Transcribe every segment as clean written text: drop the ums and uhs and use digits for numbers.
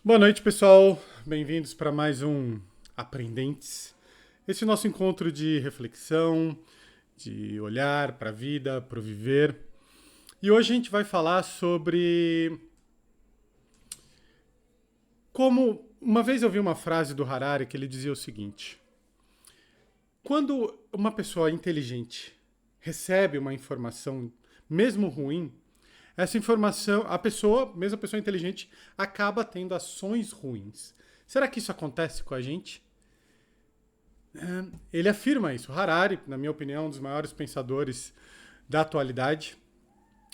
Boa noite, pessoal. Bem-vindos para mais um Aprendentes. Esse é o nosso encontro de reflexão, de olhar para a vida, para o viver. E hoje a gente vai falar sobre como. Uma vez eu vi uma frase do Harari que ele dizia o seguinte: quando uma pessoa inteligente recebe uma informação, mesmo ruim, essa informação, mesmo a pessoa inteligente, acaba tendo ações ruins. Será que isso acontece com a gente? Ele afirma isso. Harari, na minha opinião, é um dos maiores pensadores da atualidade.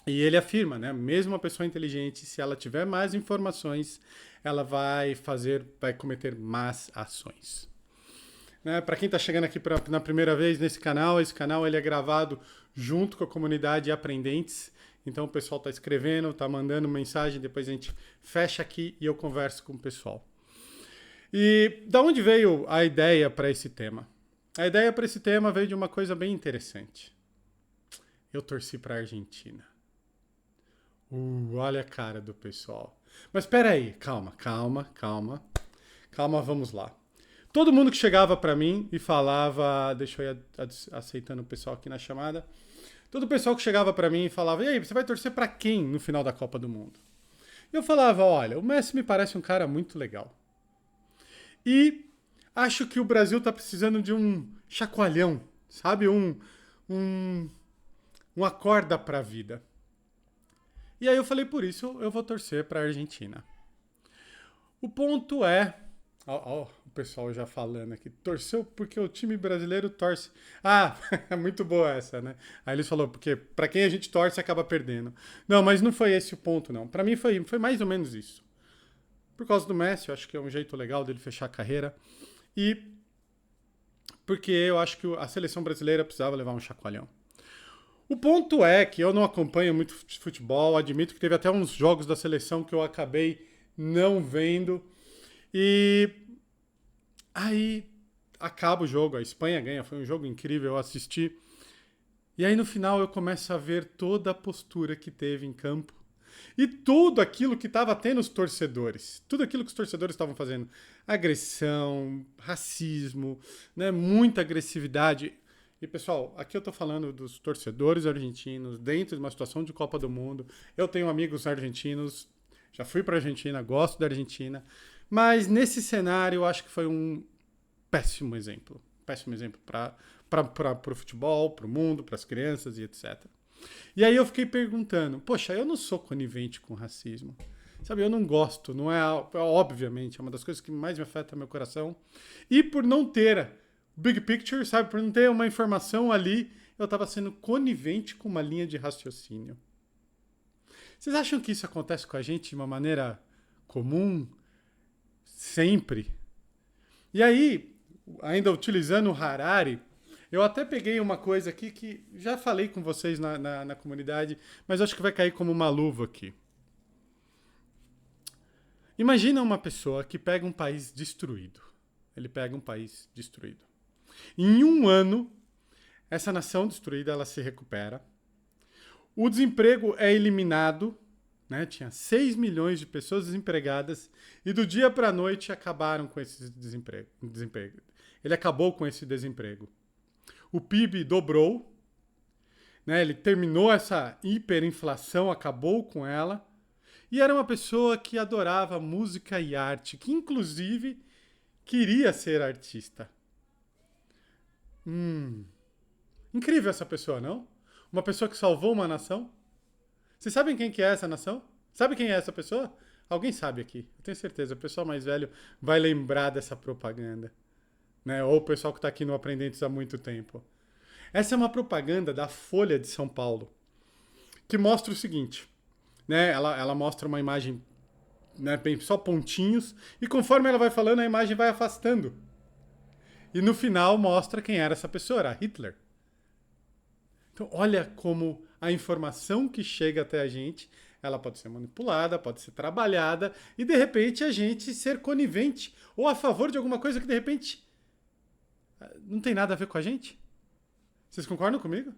E ele afirma, né? Mesmo uma pessoa inteligente, se ela tiver mais informações, ela vai cometer más ações. Né? Para quem está chegando aqui na primeira vez nesse canal, esse canal ele é gravado junto com a comunidade Aprendentes. Então o pessoal está escrevendo, está mandando mensagem, depois a gente fecha aqui e eu converso com o pessoal. E da onde veio a ideia para esse tema? A ideia para esse tema veio de uma coisa bem interessante. Eu torci para a Argentina. Olha a cara do pessoal. Mas espera aí, calma, vamos lá. Todo mundo que chegava para mim e falava, deixa eu ir aceitando o pessoal aqui na chamada. Todo o pessoal que chegava para mim e falava: "E aí, você vai torcer para quem no final da Copa do Mundo?" Eu falava: "Olha, o Messi me parece um cara muito legal. E acho que o Brasil tá precisando de um chacoalhão, sabe? Um, um acorda pra vida." E aí eu falei: "Por isso eu vou torcer pra Argentina." O ponto é. Ó, o pessoal já falando aqui. Torceu porque o time brasileiro torce. Ah, é muito boa essa, né? Aí eles falaram, porque pra quem a gente torce acaba perdendo. Não, mas não foi esse o ponto, não. Pra mim foi mais ou menos isso. Por causa do Messi, eu acho que é um jeito legal dele fechar a carreira. E porque eu acho que a seleção brasileira precisava levar um chacoalhão. O ponto é que eu não acompanho muito futebol, admito que teve até uns jogos da seleção que eu acabei não vendo. E aí acaba o jogo, a Espanha ganha, foi um jogo incrível, eu assisti. E aí no final eu começo a ver toda a postura que teve em campo e tudo aquilo que estava tendo os torcedores, tudo aquilo que os torcedores estavam fazendo, agressão, racismo, né, muita agressividade. E pessoal, aqui eu tô falando dos torcedores argentinos dentro de uma situação de Copa do Mundo. Eu tenho amigos argentinos, já fui para a Argentina, gosto da Argentina, mas nesse cenário eu acho que foi um péssimo exemplo para o futebol, para o mundo, para as crianças e etc. E aí eu fiquei perguntando, poxa, eu não sou conivente com racismo. Sabe, eu não gosto, não é, obviamente, é uma das coisas que mais me afeta meu coração. E por não ter big picture, sabe, por não ter uma informação ali, eu estava sendo conivente com uma linha de raciocínio. Vocês acham que isso acontece com a gente de uma maneira comum, sempre? E aí, ainda utilizando o Harari, eu até peguei uma coisa aqui que já falei com vocês na comunidade, mas acho que vai cair como uma luva aqui. Imagina uma pessoa que pega um país destruído. Ele pega um país destruído. Em um ano, essa nação destruída ela se recupera. O desemprego é eliminado. Né? Tinha 6 milhões de pessoas desempregadas e do dia para a noite acabaram com esse desemprego. Ele acabou com esse desemprego. O PIB dobrou, né? Ele terminou essa hiperinflação, acabou com ela. E era uma pessoa que adorava música e arte, que inclusive queria ser artista. Incrível essa pessoa, não? Uma pessoa que salvou uma nação. Vocês sabem quem que é essa nação? Sabe quem é essa pessoa? Alguém sabe aqui, eu tenho certeza. O pessoal mais velho vai lembrar dessa propaganda. Né? Ou o pessoal que está aqui no Aprendentes há muito tempo. Essa é uma propaganda da Folha de São Paulo, que mostra o seguinte. Né? Ela mostra uma imagem, né, só pontinhos, e conforme ela vai falando, a imagem vai afastando. E no final mostra quem era essa pessoa, era Hitler. Então, olha como a informação que chega até a gente, ela pode ser manipulada, pode ser trabalhada, e de repente a gente ser conivente ou a favor de alguma coisa que de repente não tem nada a ver com a gente. Vocês concordam comigo?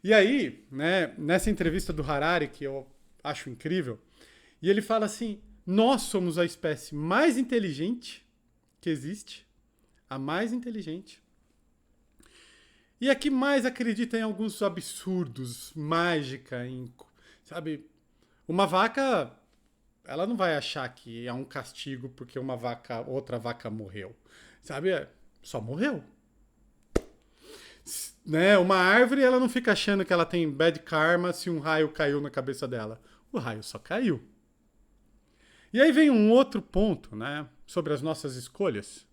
E aí, né, nessa entrevista do Harari, que eu acho incrível, e ele fala assim: Nós somos a espécie mais inteligente que existe, a mais inteligente, e a que mais acredita em alguns absurdos, mágica, sabe? Uma vaca, ela não vai achar que é um castigo porque outra vaca morreu, sabe? Só morreu. Né? Uma árvore, ela não fica achando que ela tem bad karma se um raio caiu na cabeça dela. O raio só caiu. E aí vem um outro ponto, né? Sobre as nossas escolhas.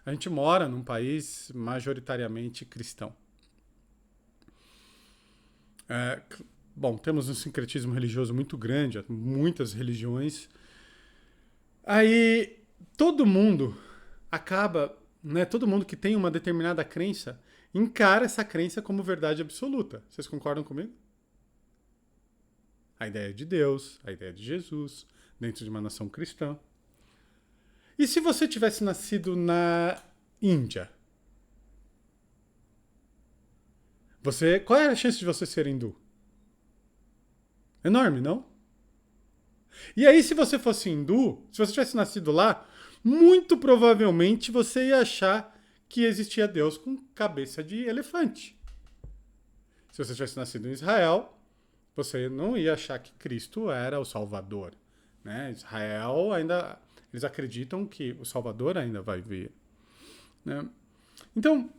A gente mora num país majoritariamente cristão. Bom, temos um sincretismo religioso muito grande, muitas religiões. Aí todo mundo acaba, né? Todo mundo que tem uma determinada crença encara essa crença como verdade absoluta. Vocês concordam comigo? A ideia de Deus, a ideia de Jesus, dentro de uma nação cristã. E se você tivesse nascido na Índia? Qual é a chance de você ser hindu? Enorme, não? E aí, se você fosse hindu, se você tivesse nascido lá, muito provavelmente você ia achar que existia Deus com cabeça de elefante. Se você tivesse nascido em Israel, você não ia achar que Cristo era o Salvador. Né? Israel ainda... Eles acreditam que o Salvador ainda vai vir. Né? Então,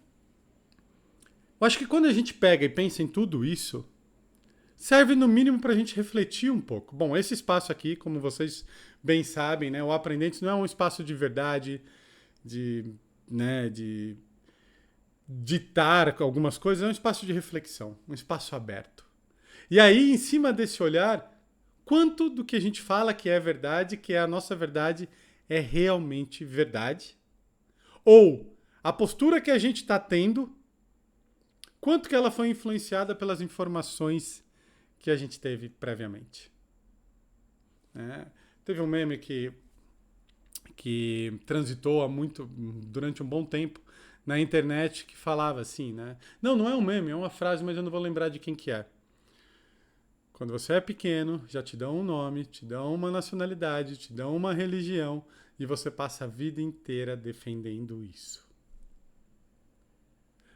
eu acho que quando a gente pega e pensa em tudo isso, serve no mínimo para a gente refletir um pouco. Bom, esse espaço aqui, como vocês bem sabem, né, o Aprendentes não é um espaço de verdade, de ditar algumas coisas, é um espaço de reflexão, um espaço aberto. E aí, em cima desse olhar, quanto do que a gente fala que é verdade, que é a nossa verdade, é realmente verdade? Ou a postura que a gente está tendo, quanto que ela foi influenciada pelas informações que a gente teve previamente? Teve um meme que transitou durante um bom tempo na internet que falava assim, né? Não é um meme, é uma frase, mas eu não vou lembrar de quem que é. Quando você é pequeno, já te dão um nome, te dão uma nacionalidade, te dão uma religião e você passa a vida inteira defendendo isso.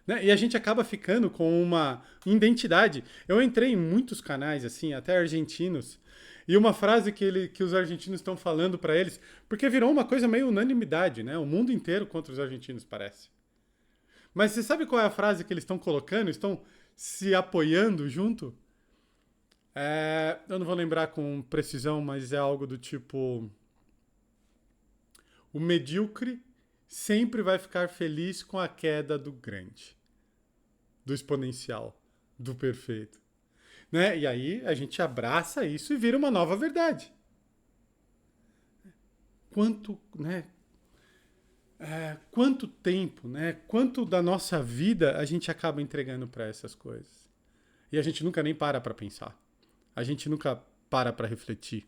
Né? E a gente acaba ficando com uma identidade. Eu entrei em muitos canais, assim, até argentinos, e uma frase que os argentinos estão falando para eles, porque virou uma coisa meio unanimidade, né? O mundo inteiro contra os argentinos, parece. Mas você sabe qual é a frase que eles estão colocando? Estão se apoiando junto? Eu não vou lembrar com precisão, mas é algo do tipo... O medíocre sempre vai ficar feliz com a queda do grande, do exponencial, do perfeito. Né? E aí a gente abraça isso e vira uma nova verdade. Quanto tempo, né? Quanto da nossa vida a gente acaba entregando para essas coisas? E a gente nunca nem para pensar. A gente nunca para refletir.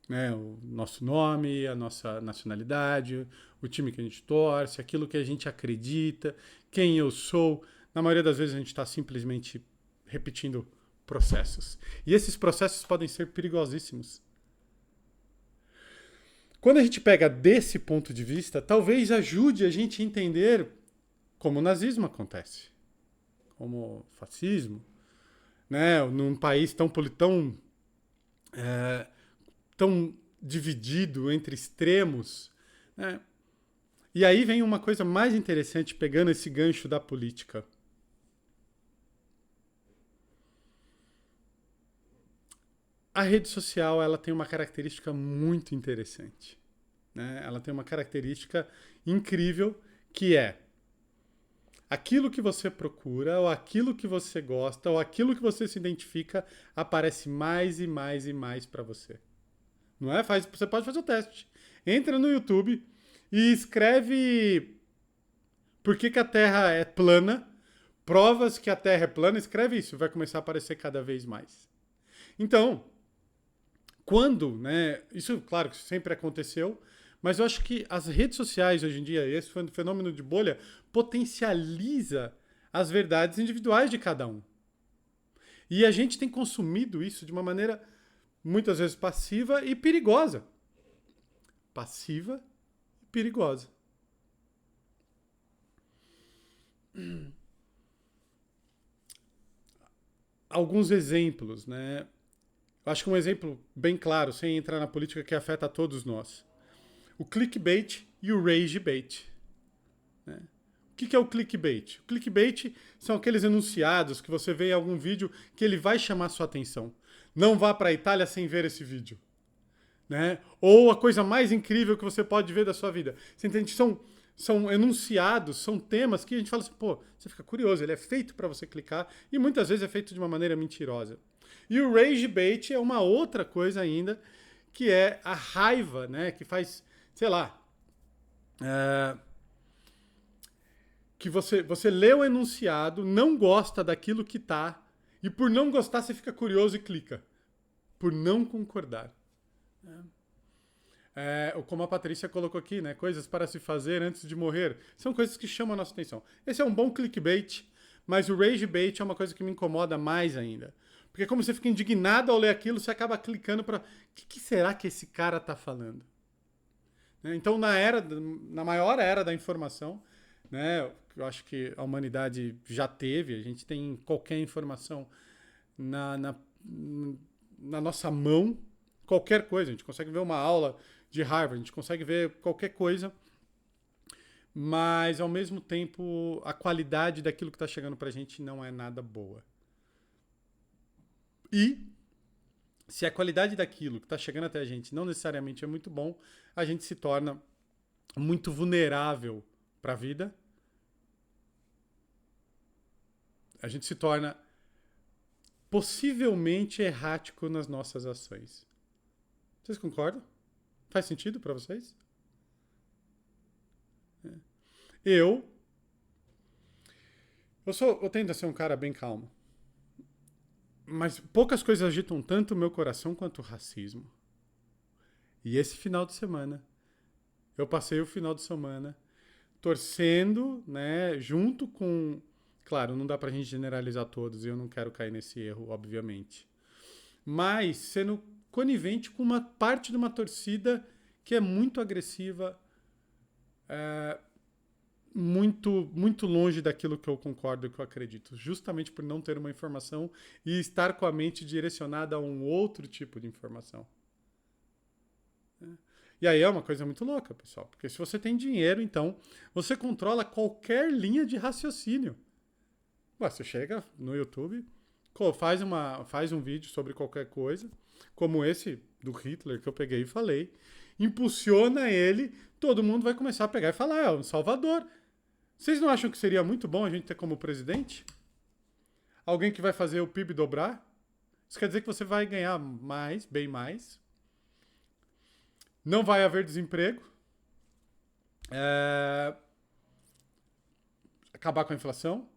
Né? O nosso nome, a nossa nacionalidade, o time que a gente torce, aquilo que a gente acredita, quem eu sou. Na maioria das vezes a gente está simplesmente repetindo processos. E esses processos podem ser perigosíssimos. Quando a gente pega desse ponto de vista, talvez ajude a gente a entender como o nazismo acontece, como o fascismo, né? Num país tão dividido entre extremos. Né? E aí vem uma coisa mais interessante, pegando esse gancho da política. A rede social, ela tem uma característica muito interessante. Né? Ela tem uma característica incrível, que é aquilo que você procura, ou aquilo que você gosta, ou aquilo que você se identifica, aparece mais e mais e mais para você. Não é? Você pode fazer o teste. Entra no YouTube e escreve por que a Terra é plana, provas que a Terra é plana, escreve isso, vai começar a aparecer cada vez mais. Então, quando, né, isso, claro, que sempre aconteceu, mas eu acho que as redes sociais hoje em dia, esse fenômeno de bolha, potencializa as verdades individuais de cada um. E a gente tem consumido isso de uma maneira muitas vezes passiva e perigosa. passiva e perigosa. Alguns exemplos, né? Eu acho que um exemplo bem claro, sem entrar na política, que afeta a todos nós. O clickbait e o ragebait. Né? O que é o clickbait? O clickbait são aqueles enunciados que você vê em algum vídeo que ele vai chamar sua atenção. Não vá para a Itália sem ver esse vídeo. Né? Ou a coisa mais incrível que você pode ver da sua vida. Você entende? São enunciados, são temas que a gente fala assim, pô, você fica curioso, ele é feito para você clicar e muitas vezes é feito de uma maneira mentirosa. E o rage bait é uma outra coisa ainda, que é a raiva, né? Que faz, sei lá, que você lê o enunciado, não gosta daquilo que tá, e por não gostar você fica curioso e clica. Por não concordar. Como a Patrícia colocou aqui, né? Coisas para se fazer antes de morrer. São coisas que chamam a nossa atenção. Esse é um bom clickbait, mas o rage bait é uma coisa que me incomoda mais ainda. Porque como você fica indignado ao ler aquilo, você acaba clicando para... O que será que esse cara tá falando? Né? Então, na maior era da informação, né? Eu acho que a humanidade já teve, a gente tem qualquer informação na nossa mão, qualquer coisa. A gente consegue ver uma aula de Harvard, a gente consegue ver qualquer coisa, mas ao mesmo tempo a qualidade daquilo que está chegando para a gente não é nada boa. E se a qualidade daquilo que está chegando até a gente não necessariamente é muito bom, a gente se torna muito vulnerável para a vida. A gente se torna possivelmente errático nas nossas ações. Vocês concordam? Faz sentido para vocês? Eu tendo a ser um cara bem calmo. Mas poucas coisas agitam tanto o meu coração quanto o racismo. E esse final de semana, eu passei o final de semana torcendo, né, junto com... Claro, não dá pra gente generalizar todos, e eu não quero cair nesse erro, obviamente. Mas sendo conivente com uma parte de uma torcida que é muito agressiva, muito longe daquilo que eu concordo e que eu acredito, justamente por não ter uma informação e estar com a mente direcionada a um outro tipo de informação. E aí é uma coisa muito louca, pessoal, porque se você tem dinheiro, então você controla qualquer linha de raciocínio. Você chega no YouTube, faz um vídeo sobre qualquer coisa, como esse do Hitler que eu peguei e falei, impulsiona ele, todo mundo vai começar a pegar e falar, é um salvador. Vocês não acham que seria muito bom a gente ter como presidente alguém que vai fazer o PIB dobrar? Isso quer dizer que você vai ganhar mais, bem mais. Não vai haver desemprego. Acabar com a inflação.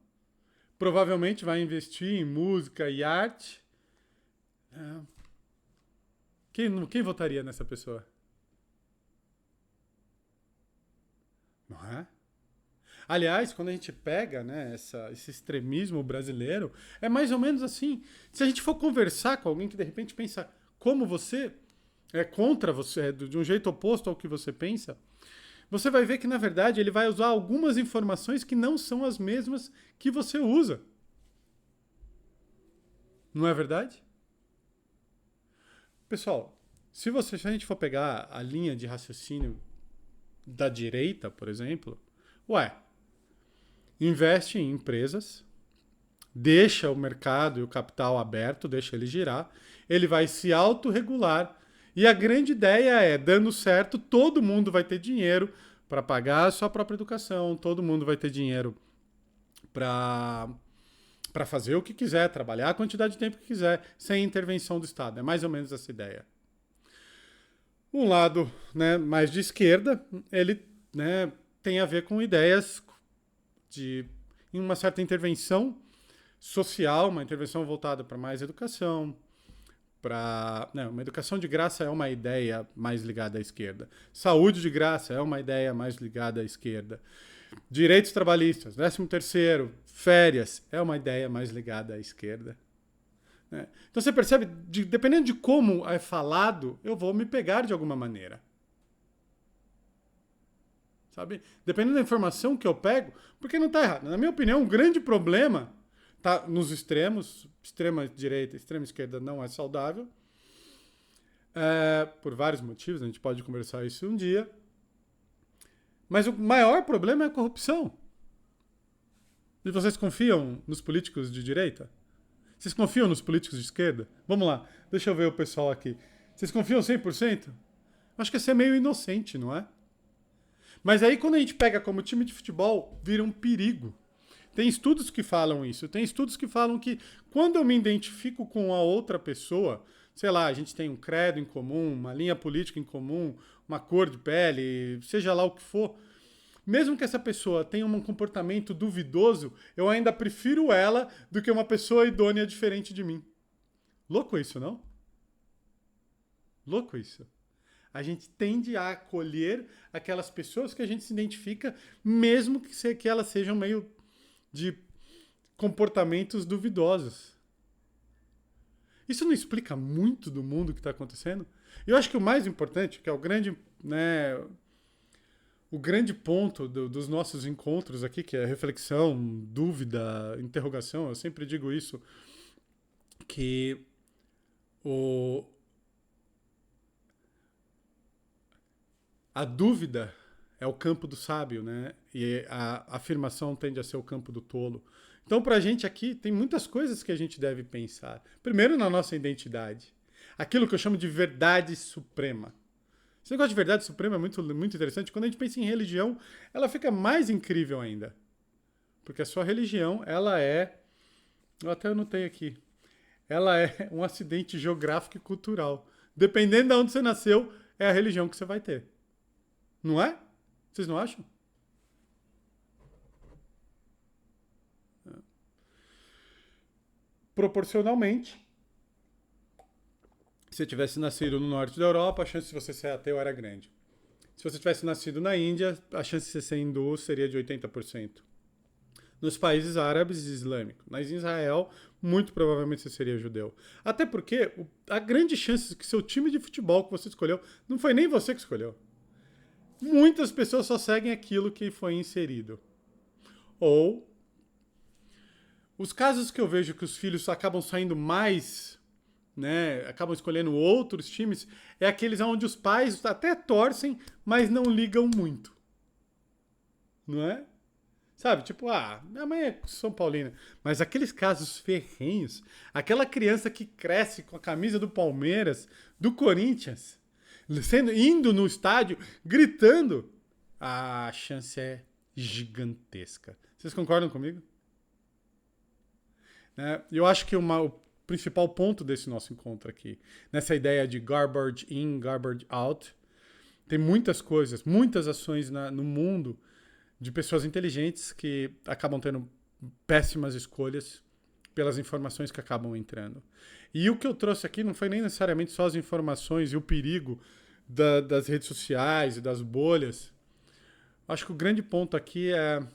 Provavelmente vai investir em música e arte. Quem votaria nessa pessoa? Não é? Aliás, quando a gente pega, né, esse extremismo brasileiro, é mais ou menos assim. Se a gente for conversar com alguém que de repente pensa como você, é contra você, de um jeito oposto ao que você pensa, você vai ver que, na verdade, ele vai usar algumas informações que não são as mesmas que você usa. Não é verdade? Pessoal, se a gente for pegar a linha de raciocínio da direita, por exemplo, investe em empresas, deixa o mercado e o capital aberto, deixa ele girar, ele vai se autorregular e a grande ideia é, dando certo, todo mundo vai ter dinheiro para pagar a sua própria educação, todo mundo vai ter dinheiro para fazer o que quiser, trabalhar a quantidade de tempo que quiser, sem intervenção do Estado. É mais ou menos essa ideia. Um lado, né, mais de esquerda, ele, né, tem a ver com ideias em uma certa intervenção social, uma intervenção voltada para mais educação, uma educação de graça é uma ideia mais ligada à esquerda. Saúde de graça é uma ideia mais ligada à esquerda. Direitos trabalhistas, 13º, férias, é uma ideia mais ligada à esquerda. Né? Então você percebe, dependendo de como é falado, eu vou me pegar de alguma maneira. sabe? Dependendo da informação que eu pego, porque não está errado. Na minha opinião, um grande problema está nos extremos, extrema direita, extrema esquerda não é saudável, por vários motivos, a gente pode conversar isso um dia, mas o maior problema é a corrupção. E vocês confiam nos políticos de direita? Vocês confiam nos políticos de esquerda? Vamos lá, deixa eu ver o pessoal aqui. Vocês confiam 100%? Acho que ia ser meio inocente, não é? Mas aí quando a gente pega como time de futebol, vira um perigo. Tem estudos que falam isso. Tem estudos que falam que quando eu me identifico com a outra pessoa, sei lá, a gente tem um credo em comum, uma linha política em comum, uma cor de pele, seja lá o que for, mesmo que essa pessoa tenha um comportamento duvidoso, eu ainda prefiro ela do que uma pessoa idônea diferente de mim. Louco isso, não? Louco isso. A gente tende a acolher aquelas pessoas que a gente se identifica, mesmo que elas sejam meio de comportamentos duvidosos. Isso não explica muito do mundo que está acontecendo? Eu acho que o mais importante, que é o grande, né, o grande ponto dos nossos encontros aqui, que é reflexão, dúvida, interrogação, eu sempre digo isso, que a dúvida é o campo do sábio, né? E a afirmação tende a ser o campo do tolo. Então, para a gente aqui, tem muitas coisas que a gente deve pensar. Primeiro, na nossa identidade. Aquilo que eu chamo de verdade suprema. Esse negócio de verdade suprema é muito, muito interessante. Quando a gente pensa em religião, ela fica mais incrível ainda. Porque a sua religião, ela é... Eu até anotei aqui. Ela é um acidente geográfico e cultural. Dependendo de onde você nasceu, é a religião que você vai ter. Não é? Vocês não acham? Proporcionalmente, se você tivesse nascido no norte da Europa, a chance de você ser ateu era grande. Se você tivesse nascido na Índia, a chance de você ser hindu seria de 80%. Nos países árabes e islâmicos. Mas em Israel, muito provavelmente você seria judeu. Até porque a grande chance que seu time de futebol que você escolheu, não foi nem você que escolheu. Muitas pessoas só seguem aquilo que foi inserido. Ou os casos que eu vejo que os filhos acabam saindo mais, né, acabam escolhendo outros times, é aqueles onde os pais até torcem, mas não ligam muito. Não é? Sabe, tipo, minha mãe é São Paulina. Mas aqueles casos ferrenhos, aquela criança que cresce com a camisa do Palmeiras, do Corinthians, indo no estádio, gritando, a chance é gigantesca. Vocês concordam comigo? Eu acho que o principal ponto desse nosso encontro aqui, nessa ideia de garbage in, garbage out, tem muitas coisas, muitas ações no mundo de pessoas inteligentes que acabam tendo péssimas escolhas pelas informações que acabam entrando. E o que eu trouxe aqui não foi nem necessariamente só as informações e o perigo das redes sociais e das bolhas. Acho que o grande ponto aqui é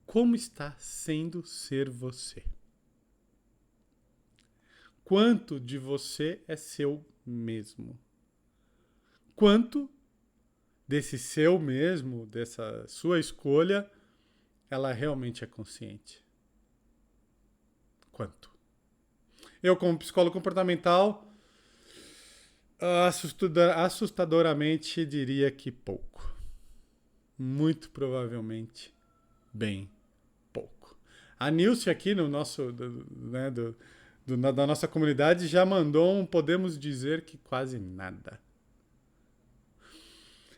como está sendo ser você. Quanto de você é seu mesmo? Quanto desse seu mesmo, dessa sua escolha, ela realmente é consciente? Quanto? Eu, como psicólogo comportamental, assustadoramente diria que pouco. Muito provavelmente, bem pouco. A Nilce aqui no nosso, da nossa comunidade já mandou podemos dizer que quase nada.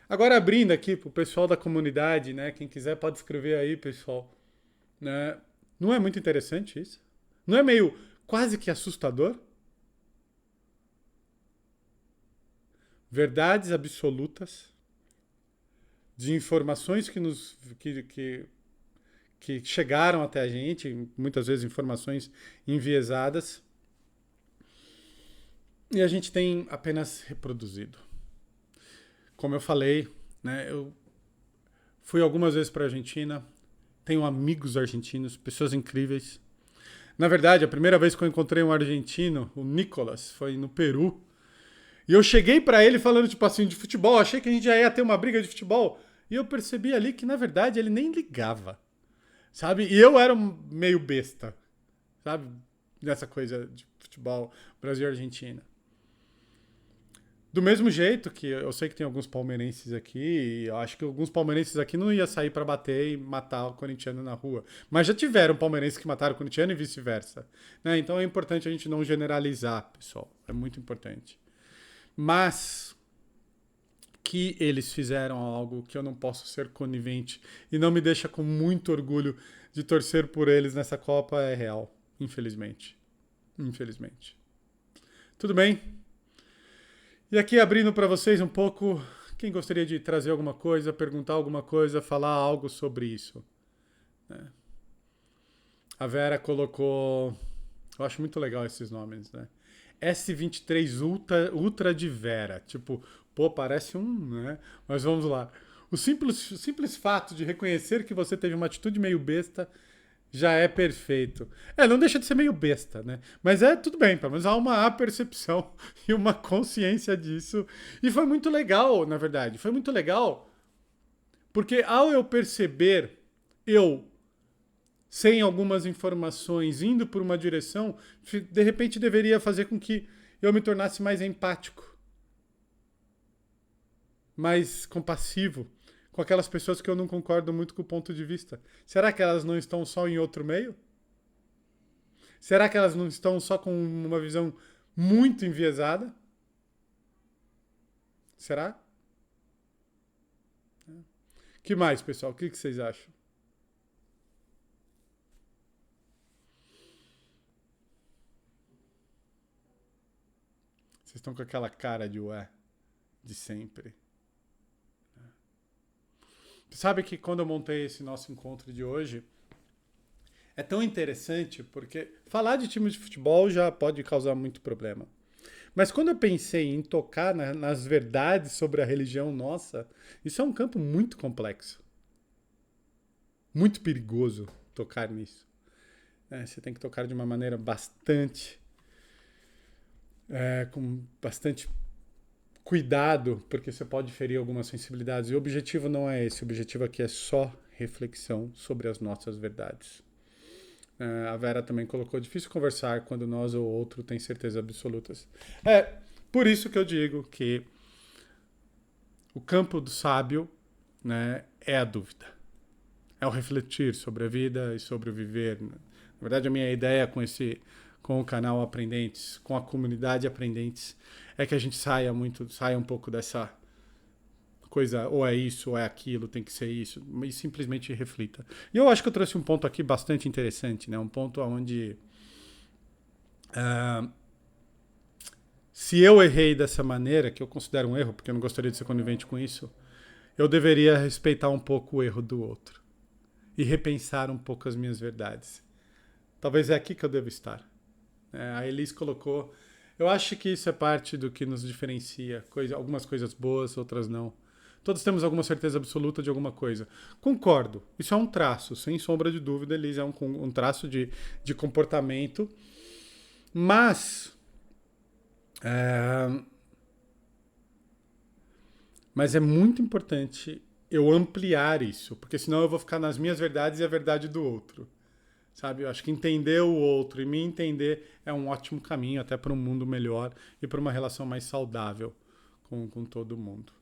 Agora abrindo aqui para o pessoal da comunidade, né? Quem quiser pode escrever aí, pessoal. Né? Não é muito interessante isso? Não é meio quase que assustador? Verdades absolutas de informações que chegaram até a gente, muitas vezes informações enviesadas, e a gente tem apenas reproduzido. Como eu falei, né, eu fui algumas vezes para a Argentina, tenho amigos argentinos, pessoas incríveis. Na verdade, a primeira vez que eu encontrei um argentino, o Nicolas, foi no Peru. E eu cheguei pra ele falando, tipo assim, de futebol. Achei que a gente já ia ter uma briga de futebol. E eu percebi ali que, na verdade, ele nem ligava. Sabe? E eu era meio besta. Sabe? Nessa coisa de futebol Brasil e Argentina. Do mesmo jeito que eu sei que tem alguns palmeirenses aqui, e eu acho que alguns palmeirenses aqui não ia sair pra bater e matar o corintiano na rua. Mas já tiveram palmeirenses que mataram o corintiano e vice-versa. Né? Então é importante a gente não generalizar, pessoal. É muito importante. Mas que eles fizeram algo que eu não posso ser conivente e não me deixa com muito orgulho de torcer por eles nessa Copa é real. Infelizmente. Infelizmente. Tudo bem? E aqui abrindo para vocês um pouco, quem gostaria de trazer alguma coisa, perguntar alguma coisa, falar algo sobre isso? Né? A Vera colocou... Eu acho muito legal esses nomes, né? S23 Ultra de Vera. Tipo, pô, parece né? Mas vamos lá. O simples fato de reconhecer que você teve uma atitude meio besta já é perfeito. Não deixa de ser meio besta, né? Mas tudo bem, pelo menos há uma percepção e uma consciência disso. E foi muito legal, na verdade. Foi muito legal porque ao eu perceber, eu, sem algumas informações, indo por uma direção, de repente deveria fazer com que eu me tornasse mais empático, mais compassivo com aquelas pessoas que eu não concordo muito com o ponto de vista. Será que elas não estão só em outro meio? Será que elas não estão só com uma visão muito enviesada? Será? Que mais, pessoal? O que vocês acham? Vocês estão com aquela cara de ué, de sempre. Sabe que quando eu montei esse nosso encontro de hoje, é tão interessante porque falar de time de futebol já pode causar muito problema. Mas quando eu pensei em tocar nas verdades sobre a religião nossa, isso é um campo muito complexo. Muito perigoso tocar nisso. Você tem que tocar de uma maneira com bastante cuidado, porque você pode ferir algumas sensibilidades. E o objetivo não é esse. O objetivo aqui é só reflexão sobre as nossas verdades. A Vera também colocou: difícil conversar quando nós ou outro tem certezas absolutas. Por isso que eu digo que o campo do sábio, né, é a dúvida. É o refletir sobre a vida e sobre o viver. Na verdade, a minha ideia com o canal Aprendentes, com a comunidade Aprendentes, é que a gente saia um pouco dessa coisa, ou é isso, ou é aquilo, tem que ser isso, e simplesmente reflita. E eu acho que eu trouxe um ponto aqui bastante interessante, né? Um ponto onde se eu errei dessa maneira, que eu considero um erro, porque eu não gostaria de ser conivente com isso, eu deveria respeitar um pouco o erro do outro e repensar um pouco as minhas verdades. Talvez é aqui que eu devo estar. A Elis colocou: eu acho que isso é parte do que nos diferencia. Algumas coisas boas, outras não. Todos temos alguma certeza absoluta de alguma coisa. Concordo. Isso é um traço, sem sombra de dúvida, Elis, é um traço de comportamento. Mas é muito importante eu ampliar isso, porque senão eu vou ficar nas minhas verdades e a verdade do outro. Sabe? Eu acho que entender o outro e me entender é um ótimo caminho até para um mundo melhor e para uma relação mais saudável com todo mundo.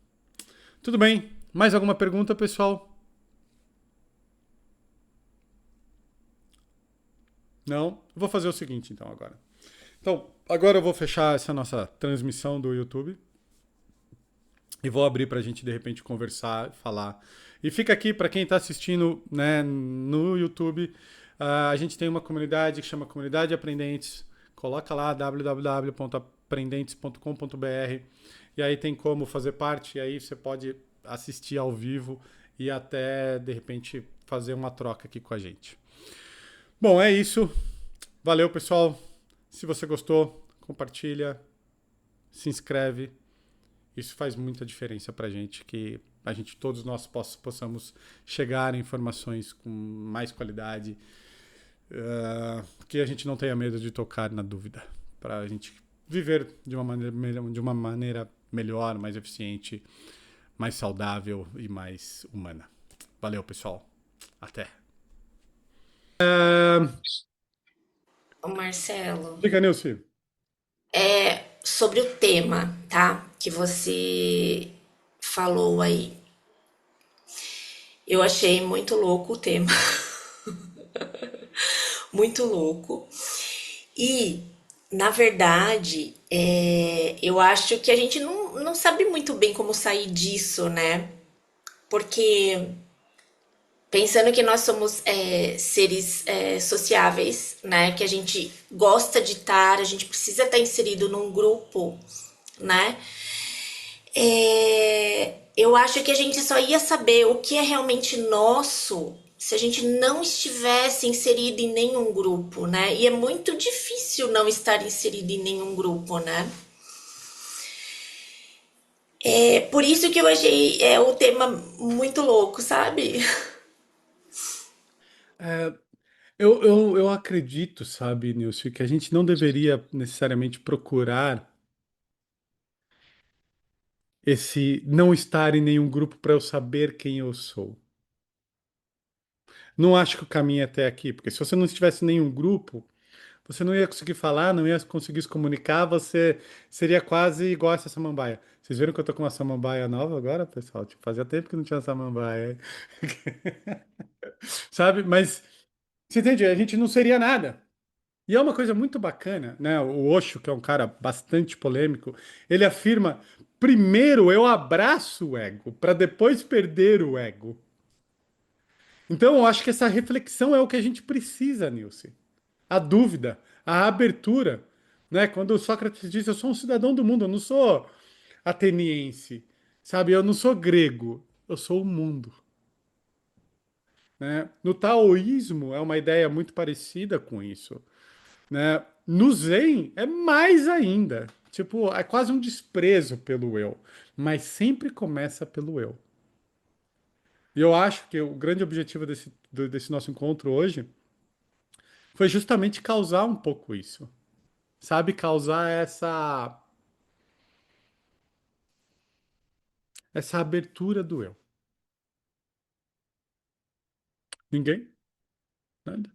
Tudo bem? Mais alguma pergunta, pessoal? Não? Vou fazer o seguinte, então, agora. Então, agora eu vou fechar essa nossa transmissão do YouTube e vou abrir para a gente, de repente, conversar, falar. E fica aqui, para quem está assistindo, né, no YouTube, a gente tem uma comunidade que chama Comunidade Aprendentes. Coloca lá www.aprendentes.com.br e aí tem como fazer parte, e aí você pode assistir ao vivo e até, de repente, fazer uma troca aqui com a gente. Bom, é isso. Valeu, pessoal. Se você gostou, compartilha, se inscreve. Isso faz muita diferença pra gente, que todos nós possamos chegar a informações com mais qualidade, que a gente não tenha medo de tocar na dúvida, para a gente viver de uma maneira melhor, mais eficiente, mais saudável e mais humana. Valeu, pessoal. Até. Ô Marcelo, Diga, Nilce. sobre o tema, tá? Que você falou aí. Eu achei muito louco o tema, muito louco. E, na verdade, eu acho que a gente não sabe muito bem como sair disso, né? Porque pensando que nós somos seres sociáveis, né? Que a gente gosta de estar, a gente precisa estar inserido num grupo, né? Eu acho que a gente só ia saber o que é realmente nosso se a gente não estivesse inserido em nenhum grupo, né? E é muito difícil não estar inserido em nenhum grupo, né? É por isso que eu achei o tema muito louco, sabe? É, eu acredito, sabe, Nilce, que a gente não deveria necessariamente procurar esse não estar em nenhum grupo para eu saber quem eu sou. Não acho que o caminho é até aqui, porque se você não estivesse em nenhum grupo, você não ia conseguir falar, não ia conseguir se comunicar, você seria quase igual essa samambaia. Vocês viram que eu tô com uma samambaia nova agora, pessoal? Tipo, fazia tempo que não tinha samambaia. Sabe? Mas, você entende? A gente não seria nada. E é uma coisa muito bacana, né? O Osho, que é um cara bastante polêmico, ele afirma: primeiro eu abraço o ego, para depois perder o ego. Então, eu acho que essa reflexão é o que a gente precisa, Nilce. A dúvida, a abertura, né? Quando Sócrates diz: eu sou um cidadão do mundo, eu não sou ateniense, sabe? Eu não sou grego, eu sou o mundo, né? No taoísmo é uma ideia muito parecida com isso, né? No Zen é mais ainda. Tipo, é quase um desprezo pelo eu, mas sempre começa pelo eu. E eu acho que o grande objetivo desse nosso encontro hoje foi justamente causar um pouco isso, sabe? Causar essa abertura do eu. Ninguém? Nada?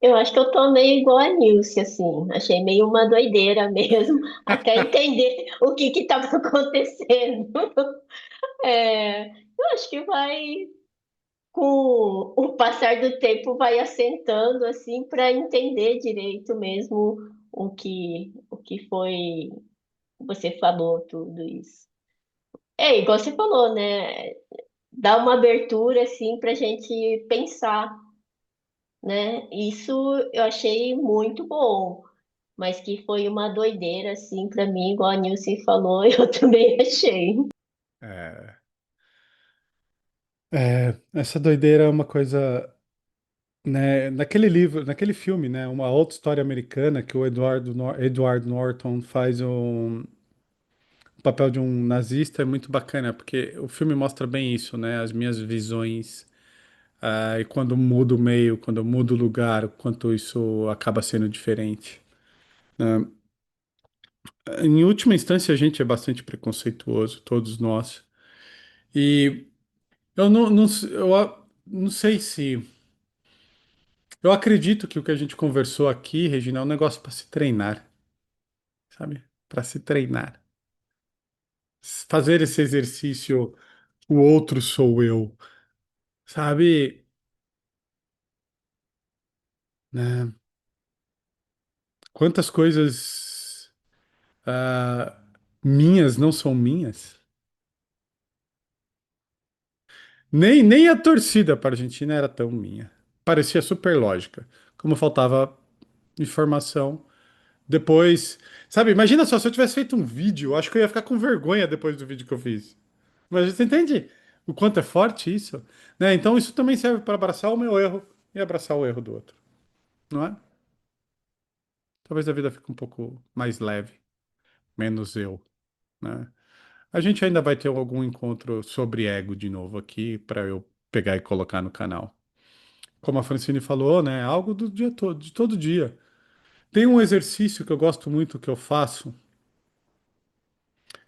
Eu acho que eu tô meio igual a Nilce, assim. Achei meio uma doideira mesmo, até entender o que que estava acontecendo. Eu acho que vai, com o passar do tempo, vai assentando, assim, para entender direito mesmo o que foi, você falou tudo isso. É, igual você falou, né? Dá uma abertura, assim, para a gente pensar, né? Isso eu achei muito bom. Mas que foi uma doideira, assim, pra mim, igual a Nilce falou, eu também achei. É, essa doideira é uma coisa, né? Naquele livro, naquele filme, né? Uma outra história americana que o Edward Norton faz o papel de um nazista é muito bacana, porque o filme mostra bem isso, né? As minhas visões, e quando muda o meio, quando muda o lugar, o quanto isso acaba sendo diferente, né? Em última instância, a gente é bastante preconceituoso, todos nós. E eu não sei se. Eu acredito que o que a gente conversou aqui, Regina, é um negócio para se treinar, sabe? Para se treinar. Fazer esse exercício, o outro sou eu, sabe? Né? Quantas coisas ah, minhas não são minhas? Nem a torcida para a Argentina era tão minha. Parecia super lógica. Como faltava informação. Depois, sabe? Imagina só, se eu tivesse feito um vídeo, eu acho que eu ia ficar com vergonha depois do vídeo que eu fiz. Mas você entende o quanto é forte isso? Né? Então isso também serve para abraçar o meu erro e abraçar o erro do outro, não é? Talvez a vida fique um pouco mais leve, menos eu, né? A gente ainda vai ter algum encontro sobre ego de novo aqui para eu pegar e colocar no canal. Como a Francine falou, né? Algo do dia todo, de todo dia. Tem um exercício que eu gosto muito que eu faço,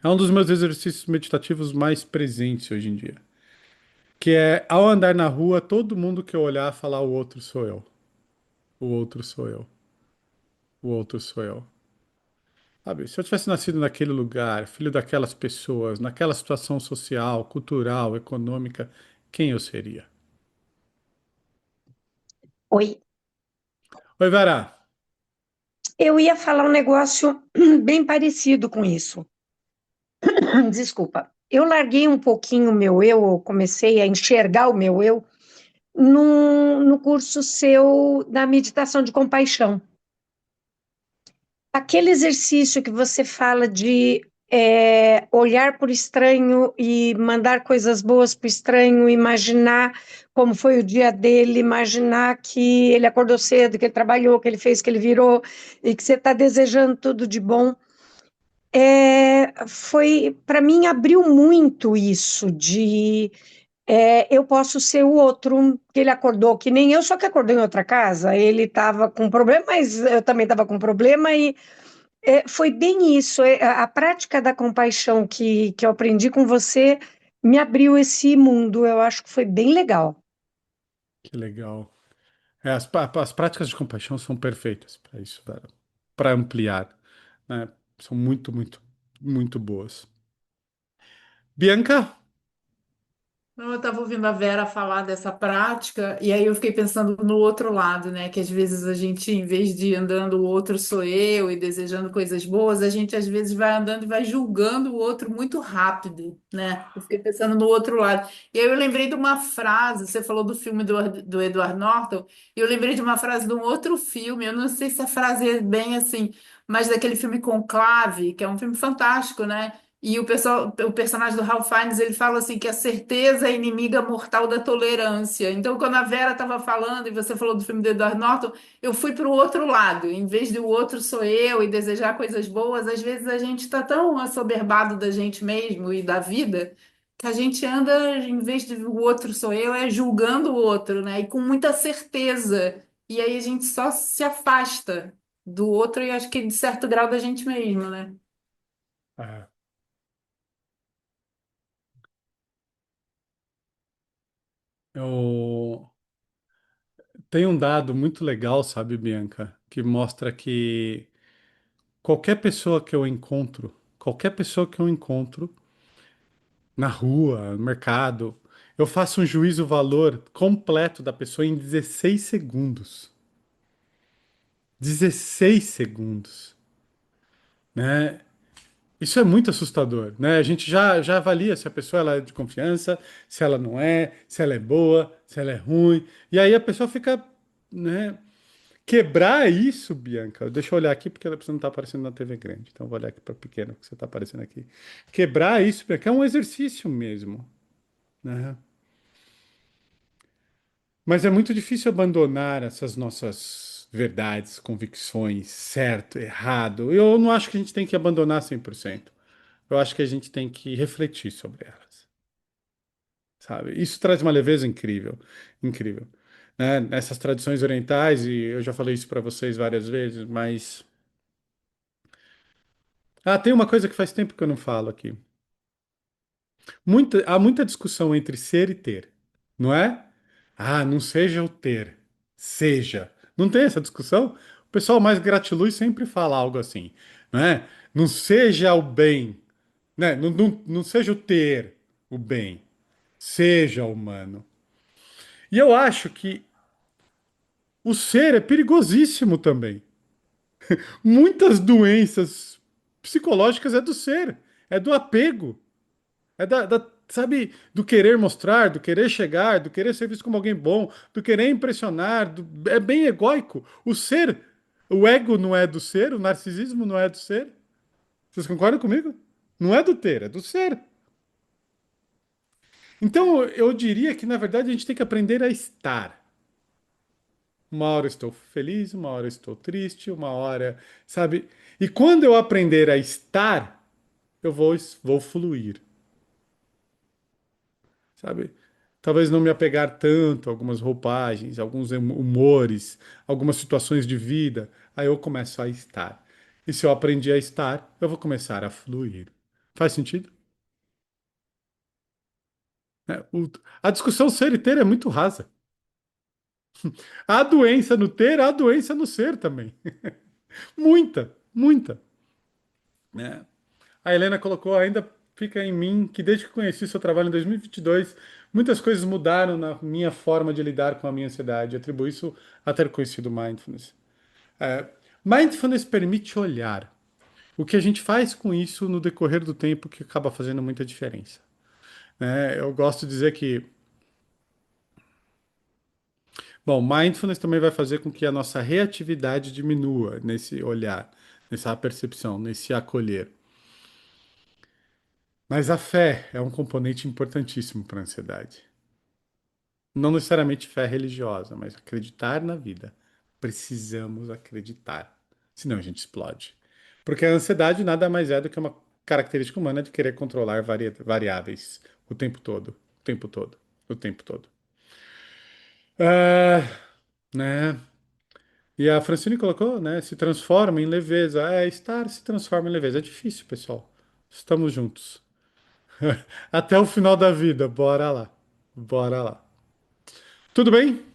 É um dos meus exercícios meditativos mais presentes hoje em dia. Que é, ao andar na rua, todo mundo que eu olhar falar o outro sou eu. O outro sou eu. O outro sou eu. Sabe, se eu tivesse nascido naquele lugar, filho daquelas pessoas, naquela situação social, cultural, econômica, quem eu seria? Oi, Oi, Vera. eu ia falar um negócio bem parecido com isso. Desculpa. Eu larguei um pouquinho o meu eu comecei a enxergar o meu eu no curso seu da meditação de compaixão. Aquele exercício que você fala de olhar para o estranho e mandar coisas boas para o estranho, imaginar como foi o dia dele, imaginar que ele acordou cedo, que ele trabalhou, que ele fez, que ele virou, e que você está desejando tudo de bom. Foi, para mim, abriu muito isso de eu posso ser o outro, que ele acordou que nem eu, só que acordou em outra casa. Ele estava com problema, mas eu também estava com problema, e foi bem isso. A prática da compaixão que eu aprendi com você me abriu esse mundo. Eu acho que foi bem legal. Que legal. É, as práticas de compaixão são perfeitas para isso, para ampliar, né? São muito, muito, muito boas. Bianca? Não, eu estava ouvindo a Vera falar dessa prática, e aí eu fiquei pensando no outro lado, né? Que às vezes a gente, em vez de ir andando o outro sou eu e desejando coisas boas, a gente às vezes vai andando e vai julgando o outro muito rápido, né? Eu fiquei pensando no outro lado. E aí eu lembrei de uma frase, você falou do filme do Edward Norton, e eu lembrei de uma frase de um outro filme, eu não sei se a frase é bem assim, mas daquele filme Conclave, que é um filme fantástico, né? E o personagem do Ralph Fiennes, ele fala assim que a certeza é inimiga mortal da tolerância. Então, quando a Vera estava falando e você falou do filme do Edward Norton, eu fui para o outro lado. Em vez de o outro sou eu e desejar coisas boas, às vezes a gente está tão assoberbado da gente mesmo e da vida que a gente anda, em vez de o outro sou eu, julgando o outro, né? E com muita certeza. E aí a gente só se afasta do outro e acho que de certo grau da gente mesmo, né? É, eu tenho um dado muito legal, sabe, Bianca, que mostra que qualquer pessoa que eu encontro na rua, no mercado, eu faço um juízo-valor completo da pessoa em 16 segundos. 16 segundos, né? Isso é muito assustador, né? A gente já avalia se a pessoa ela é de confiança, se ela não é, se ela é boa, se ela é ruim. E aí a pessoa fica, né? Quebrar isso, Bianca. Deixa eu olhar aqui porque você não está aparecendo na TV grande. Então eu vou olhar aqui para pequeno que você está aparecendo aqui. Quebrar isso, Bianca, é um exercício mesmo, né? Mas é muito difícil abandonar essas nossas verdades, convicções, certo, errado. Eu não acho que a gente tem que abandonar 100%. Eu acho que a gente tem que refletir sobre elas, sabe? Isso traz uma leveza incrível, incrível, né? Nessas tradições orientais, e eu já falei isso para vocês várias vezes, mas tem uma coisa que faz tempo que eu não falo aqui. Há muita discussão entre ser e ter, não é? Ah, não seja o ter, seja. Não tem essa discussão? O pessoal mais gratiluz sempre fala algo assim, não é? Não seja o bem, né? Não seja o ter o bem, seja humano. E eu acho que o ser é perigosíssimo também. Muitas doenças psicológicas é do ser, é do apego. É sabe, do querer mostrar, do querer chegar, do querer ser visto como alguém bom, do querer impressionar. É bem egóico. O ego não é do ser, o narcisismo não é do ser. Vocês concordam comigo? Não é do ter, é do ser. Então, eu diria que, na verdade, a gente tem que aprender a estar. Uma hora eu estou feliz, uma hora eu estou triste, uma hora, sabe? E quando eu aprender a estar, vou fluir. Sabe? Talvez não me apegar tanto a algumas roupagens, alguns humores, algumas situações de vida. Aí eu começo a estar. E se eu aprendi a estar, eu vou começar a fluir. Faz sentido? A discussão ser e ter é muito rasa. Há doença no ter, há doença no ser também. Muita, muita. Né? A Helena colocou, ainda fica em mim que desde que conheci seu trabalho em 2022, muitas coisas mudaram na minha forma de lidar com a minha ansiedade. Atribuo isso a ter conhecido mindfulness. É, mindfulness permite olhar. O que a gente faz com isso no decorrer do tempo que acaba fazendo muita diferença. Né? Eu gosto de dizer que, bom, mindfulness também vai fazer com que a nossa reatividade diminua nesse olhar, nessa percepção, nesse acolher. Mas a fé é um componente importantíssimo para a ansiedade. Não necessariamente fé religiosa, mas acreditar na vida. Precisamos acreditar. Senão a gente explode. Porque a ansiedade nada mais é do que uma característica humana de querer controlar variáveis o tempo todo. O tempo todo. O tempo todo. Ah, né? E a Francine colocou, né? Se transforma em leveza. É, estar se transforma em leveza. É difícil, pessoal. Estamos juntos. Até o final da vida. Bora lá. Bora lá. Tudo bem?